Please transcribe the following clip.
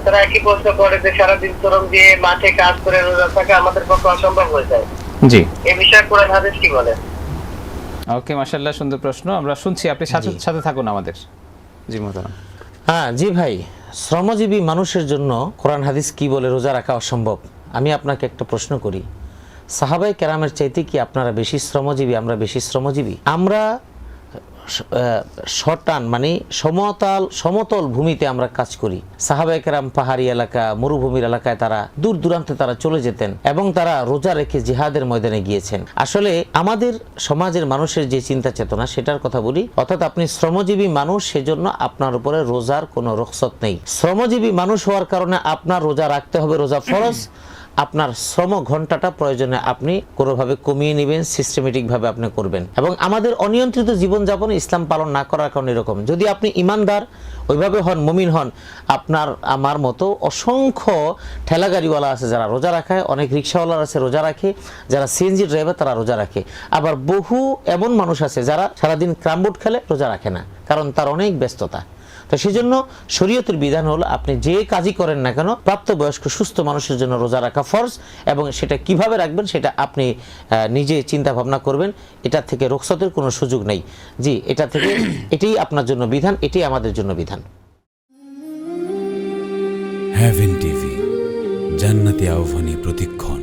তারা একই প্রশ্ন করে যে সারাদিন শ্রম দিয়ে মাঠে কাজ করে রোজা থাকা আমাদের পক্ষে অসম্ভব হয়ে যায়। জি, এই বিষয়ে কোরআন হাদিস কি বলে? ওকে, মাশাআল্লাহ, সুন্দর প্রশ্ন। আমরা শুনছি, আপনি সাথে সাথে থাকুন আমাদের। জি মোহতারাম। হ্যাঁ জি ভাই, শ্রমজীবী মানুষের জন্য কোরআন হাদিস কি বলে রোজা রাখা অসম্ভব। আমি আপনাকে একটা প্রশ্ন করি, সাহাবায়ে কেরামের চাইতে কি আপনারা বেশি শ্রমজীবী, আমরা বেশি শ্রমজীবী? আমরা শটান মানে সমতল ভূমিতে আমরা কাজ করি। সাহাবায়ে কেরাম পাহাড়ি এলাকা, মরুভূমির এলাকায় তারা দূর দূরান্তে তারা চলে যেতেন এবং তারা রোজা রেখে জিহাদের ময়দানে গিয়েছেন। আসলে আমাদের সমাজের মানুষের যে চিন্তা চেতনা সেটার কথা বলি, অর্থাৎ আপনি শ্রমজীবী মানুষ, সেজন্য আপনার উপরে রোজার কোনো রুখসত নেই। শ্রমজীবী মানুষ হওয়ার কারণে আপনার রোজা রাখতে হবে, রোজা ফরজ। আপনার শ্রম ঘন্টাটা প্রয়োজনে আপনি কোনোভাবে কমিয়ে নেবেন, সিস্টেমেটিকভাবে আপনি করবেন। এবং আমাদের অনিয়ন্ত্রিত জীবনযাপন ইসলাম পালন না করার কারণে এরকম। যদি আপনি ইমানদার ওইভাবে হন, মুমিন হন, আপনার আমার মতো অসংখ্য ঠেলাগাড়িওয়ালা আছে যারা রোজা রাখায়, অনেক রিক্সাওয়ালা আছে রোজা রাখে, যারা সিএনজি ড্রাইভার তারা রোজা রাখে। আবার বহু এমন মানুষ আছে যারা সারাদিন ক্রামবোর্ড খেলে, রোজা রাখে না, কারণ তার অনেক ব্যস্ততা। তো সেই জন্য শরীয়তের বিধান হলো আপনি যে কাজই করেন না কেন, প্রাপ্তবয়স্ক সুস্থ মানুষের জন্য রোজা রাখা ফরজ, এবং সেটা কিভাবে রাখবেন সেটা আপনি নিজে চিন্তা ভাবনা করবেন। এটা থেকে রুখসতের কোনো সুযোগ নেই। জি, এটা থেকে এটাই আপনার জন্য বিধান, এটাই আমাদের জন্য বিধান। হেভেন টিভি, জান্নাতি আহ্বানী প্রতিক্ষণ।